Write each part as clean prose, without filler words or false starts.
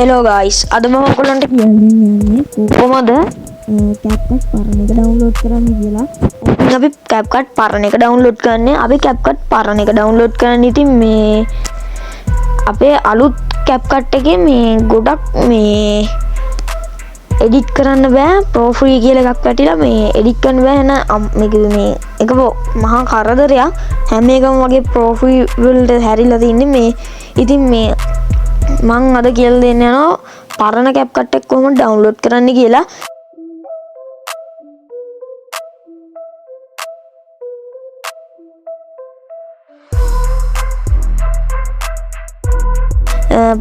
Hello guys අද මම ඔයගොල්ලන්ට කියන්නේ කොහොමද CapCut පරණ එක ඩවුන්ලෝඩ් කරන්න කියලා. ඉතින් අපි CapCut පරණ එක ඩවුන්ලෝඩ් කරන්නේ. අපි CapCut පරණ එක ඩවුන්ලෝඩ් කරන්න ඉතින් මේ අපේ අලුත් CapCut එකේ මේ ගොඩක් මේ එඩිට් කරන්න බෑ. Pro Free කියලා එකක් වැටිලා මේ එඩිට් කරන්න බෑ නේද? මේක මේ එක මහා කරදරයක්. හැම එකම වගේ Pro Free වලට හැරිලා තින්නේ මේ. ඉතින් මේ මං අද කියලා දෙන්න යනවා පරණ CapCut එක කොහොමද ඩවුන්ලෝඩ් කරන්න කියලා.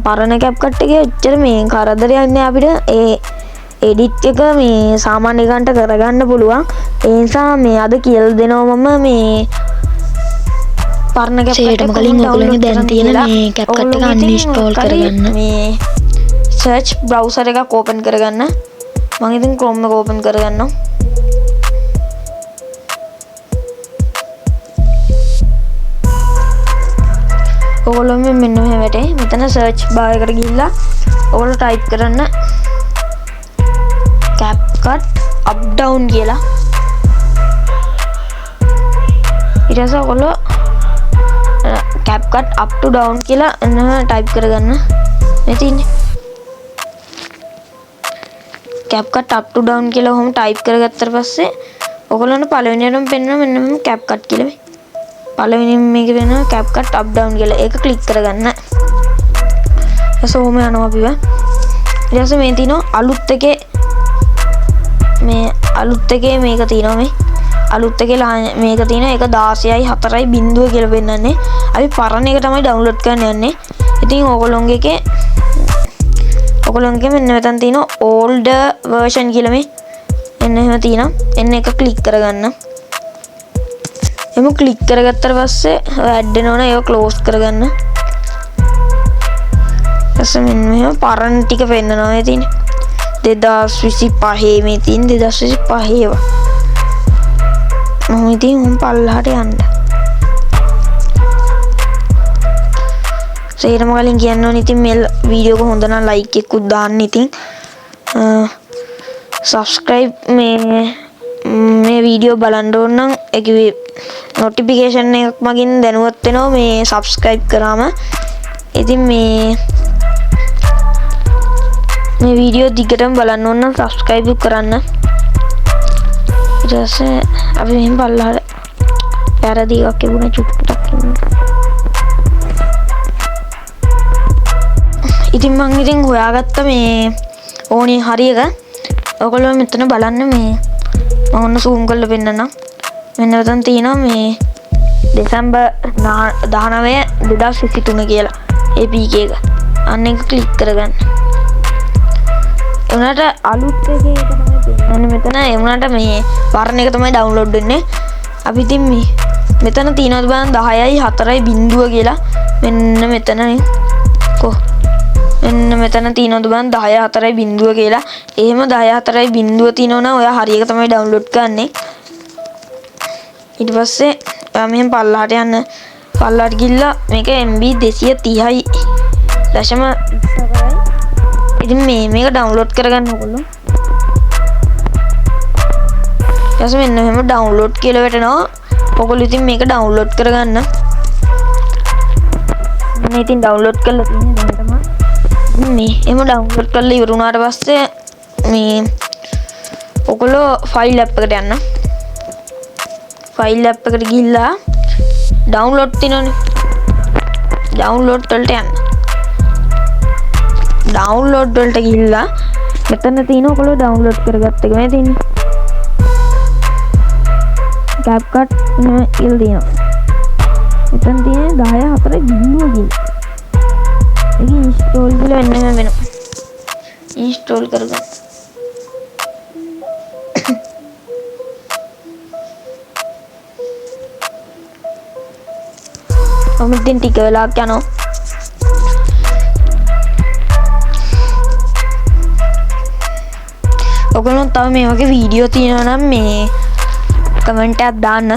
පරණ CapCut එකේ එච්චර මේ කරදරයක් නෑ අපිට. ඒ එඩිට් එක මේ සාමාන්‍ය ගන්නට කරගන්න පුළුවන්. ඒ නිසා මේ අද කියලා දෙනවා මම මේ පරණ CapCut එක කලින් ඔයගොල්ලෝ දැන් තියෙන මේ CapCut එක uninstall කරගන්න. මේ search browser එකක් open කරගන්න. මම ඉතින් Chrome එක open කරගන්නවා. ඔයගොල්ලෝ මෙන්න මෙහෙම වැටේ. මෙතන search bar එකට ගිහිල්ලා ඔයගොල්ලෝ type කරන්න CapCut up down කියලා. ඊට පස්සේ ඔයගොල්ලෝ CapCut up to down කියලා type කරගන්න. මේ තියෙන්නේ CapCut up to down කියලා ඔහොම type කරගත්තට පස්සේ ඔයගොල්ලන්ට පළවෙනියටම පෙන්නනවා මෙන්න මෙහෙම CapCut කියලා මේ. පළවෙනිම මේක වෙනවා CapCut up down කියලා. ඒක ක්ලික් කරගන්න. ඊට ඔහොම යනවා අපිව. ඊට පස්සේ මේ තියෙනවා අලුත් එකේ මේක තියෙනවා මේ. අලුත් එකේ මේක තියෙන එක 16යි 4යි බිංදුව කියලා පෙන්නන්නේ. අපි පරණ එක තමයි ඩවුන්ලෝඩ් කරන්න යන්නේ. ඉතින් ඕගොල්ලොන්ගේ මෙන්න මෙතන තියෙන older version කියලා මේ මෙන්න එහෙම තියෙනවා. එන්න එක ක්ලික් කරගන්න. එමු ක්ලික් කරගත්තට පස්සේ ඇඩ් වෙනවනේ ඒක ක්ලෝස් කරගන්න. ඊපස්සේ මෙන්න මෙහෙම පරණ ටික පෙන්නනවා මේ තියෙන්නේ. 2025 මේ තියෙන 2025 ඒවා. මම ඉතින් පල්ලහට යන්න. සේරම කලින් කියන්න ඕනේ ඉතින් මේ වීඩියෝ එක හොඳ නම් ලයික් එකකුත් දාන්න. ඉතින් subscribe මේ වීඩියෝ බලන්න ඕන නම් ඒකේ notification එකක් මගින් දැනුවත් වෙනවා මේ subscribe කරාම. ඉතින් මේ වීඩියෝ දිගටම බලන්න ඕන නම් subscribe කරන්න. ඊට පස්සේ අපි මෙහෙම බලලා පැරදි එකක් තිබුණා චුට්ටක් ඉන්න. ඉතින් මං හොයාගත්ත මේ ඕනේ හරි එක. ඔයගොල්ලෝ මෙතන බලන්න මේ මම ඔන්න zoom කරලා පෙන්නන්නම්. මෙන්න මෙතන තියෙනවා මේ දෙසැම්බර් 19 2023 කියලා ඒ PK එක. අන්න එක ක්ලික් කරගන්න. උනාට අලුත් එකේ එක තමයි පෙන්නන්නේ මෙතන. ඒ උනාට මේ පරණ එක තමයි ඩවුන්ලෝඩ් වෙන්නේ. අපි ඉතින් මේ මෙතන තියෙනවද බලන්න 10යි 4යි බිංදුව කියලා. මෙන්න මෙතනනේ. මෙන්න මෙතන තියෙනවද බලන්න 10 4යි බිංදුව කියලා. එහෙම 10 4යි බිංදුව තියෙනවනම් ඔයා හරි එක තමයි ඩවුන්ලෝඩ් කරන්නේ. ඊට පස්සේ ඔයා මෙහෙම පල්ලහට යන්න. පල්ලහට ගිහිල්ලා මේක MB 230යි දශම 20යි. ඉතින් මේක ඩවුන්ලෝඩ් කරගන්න ඕගොල්ලෝ. ඊට මෙන්න මෙහෙම ඩවුන්ලෝඩ් කියලා වැටෙනවා. ඔයගොල්ලෝ ඉතින් මේක ඩවුන්ලෝඩ් කරගන්න. මම ඉතින් ඩවුන්ලෝඩ් කරලා තියෙන්නේ දැන් තමයි. මේ එහෙම ඩවුන්ලෝඩ් කරලා ඉවර වුණාට පස්සේ මේ ඔයගොල්ලෝ ෆයිල් ඇප් එකට යන්න. ෆයිල් ඇප් එකට ගිහිල්ලා ඩවුන්ලෝඩ් තියෙනවනේ. ඩවුන්ලෝඩ් වලට යන්න. ඩවුන්ලෝඩ් වලට ගිහිල්ලා මෙතන තියෙන ඔයගොල්ලෝ ඩවුන්ලෝඩ් කරගත්ත එක මේ තියෙන්නේ. CapCut කියලා තියෙනවා. මෙතන තියෙන 10 4 බිංදුව කියලා. ඒක ඉන්ස්ටෝල් කියලා වෙනවා. ඉන්ස්ටෝල් කරගන්න. මම ඉතින් ටික වෙලාවක් යනවා. ඔයගොල්ලෝ තව මේ වගේ වීඩියෝ තියෙනවා නම් මේ කමෙන්ට් එකක් දාන්න.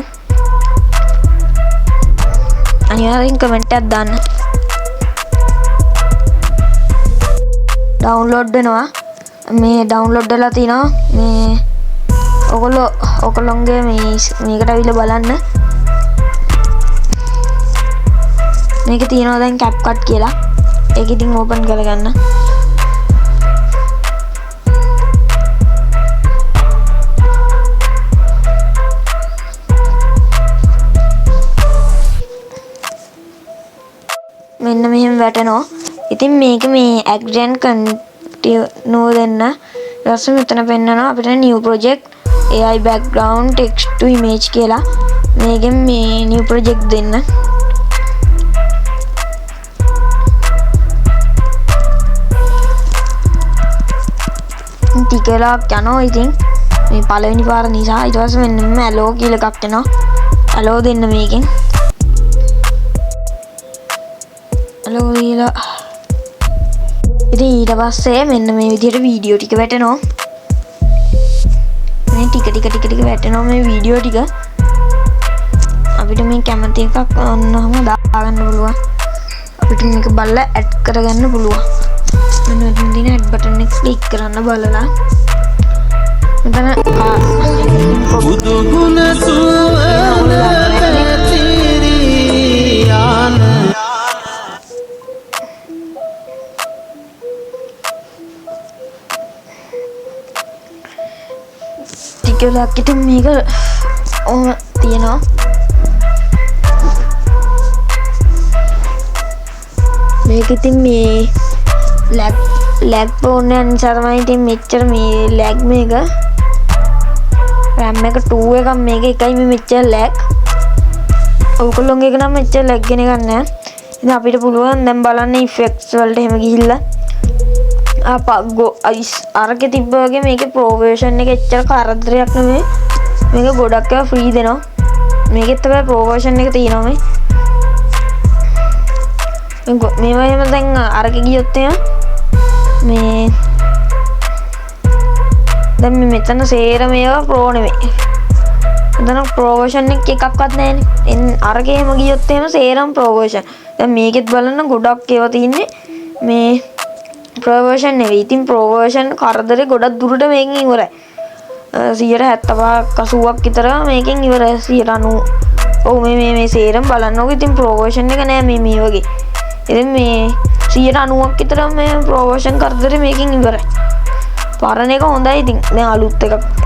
අනිවාර්යෙන් කමෙන්ට් එකක් දාන්න. ඩවුන්ලෝඩ් වෙනවා. මේ ඩවුන්ලෝඩ් වෙලා තිනවා. මේ ඔයගොල්ලෝගේ මේකට අවිල බලන්න. මේක තියෙනවා දැන් CapCut කියලා. ඒක ඉතින් ඕපන් කරගන්න. මෙන්න මෙහෙම වැටෙනවා. ඉතින් මේක මේ ඇක්ෂන් කන්ටිනියු දෙන්න. ඊට මෙතන පෙන්නනවා අපිට new project AI background text to image කියලා. මේකෙන් මේ new project දෙන්න. ටිකලාක් යනවා. ඉතින් මේ පළවෙනි පාර නිසා ඊට පස්සේ මෙන්න මේ allow කියලා එකක් එනවා. allow දෙන්න මේකෙන්. allow කියලා. ඉතින් ඊට පස්සේ මෙන්න මේ විදිහට වීඩියෝ ටික වැටෙනවා. මේ ටික වැටෙනවා මේ වීඩියෝ ටික. අපිට මේ කැමති එකක් ඔන්නම දාගන්න පුළුවන්. අපිට මේක බලලා ඇඩ් කරගන්න පුළුවන්. මෙන්න මෙතන තියෙන ඇඩ් බටන් එක ක්ලික් කරන්න බලලා මෙතන බුදු ගුණ සුවඳ පැතිරියාන ටිකලක් ඉතින් මේක තියෙනවා. මේක ඉතින් මේ ලැග් ෆෝන් එක නිසා තමයි ඉතින් මෙච්චර මේ ලැග් මේක. RAM එක 2 එකක් මේක එකයි මේ මෙච්චර ලැග්. ඔයගොල්ලෝගේ එක නම් මෙච්චර ලැග් වෙන එකක් නෑ. ඉතින් අපිට පුළුවන් දැන් බලන්න ඉෆෙක්ට්ස් වලට එහෙම ගිහිල්ලා අරකේ තිබ්බ වගේ මේකේ ප්‍රොවර්ෂන් එක එච්චර කරදරයක් නෙමෙයි. මේක ගොඩක් ඒවා ෆ්‍රී දෙනවා. මේකෙත් තමයි ප්‍රොවර්ෂන් එක තියෙනවා මේ. මේවා එහෙම දැන් අරකේ ගියොත් මේ දැන් මෙතන සේරම ඒවා ප්‍රෝ නෙමෙයි. මෙතන ප්‍රොවර්ෂන් එකක්වත් නැහැනේ. අරකේ එහෙම ගියොත් එහෙම සේරම ප්‍රොවර්ෂන්. දැන් මේකෙත් බලන්න ගොඩක් ඒවා තියෙන්නේ මේ ප්‍රොවර්ෂන් නෙවෙයි. ඉතින් ප්‍රොවර්ෂන් කරදරේ ගොඩක් දුරට මේකෙන් ඉවරයි. 75ක් 80ක් විතර මේකෙන් ඉවරයි. 90. ඔව් මේ සේරම බලන්නකො. ඉතින් ප්‍රොවර්ෂන් එක නෑ මේ වගේ. ඉතින් මේ 90ක් විතර මේ ප්‍රොවර්ෂන් කරදරේ මේකෙන් ඉවරයි. පරණ එක හොඳයි. ඉතින් දැන්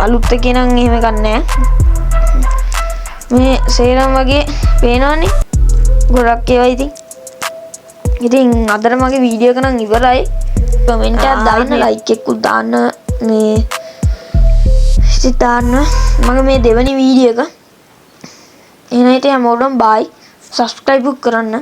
අලුත් එකේ නම් එහෙම එකක් නෑ. මේ සේරම වගේ පේනවනේ. ගොඩක් ඒවා ඉතින් අදට මගේ වීඩියෝ එක නම් ඉවරයි. කමෙන්ට් එකක් දාන්න, ලයික් එකකුත් දාන්න. මේ ඉතින් මගේ මේ දෙවෙනි වීඩියෝ එක. එහෙනම් ඉතින් හැමෝටම බයි. සබ්ස්ක්‍රයිබ් කරන්න.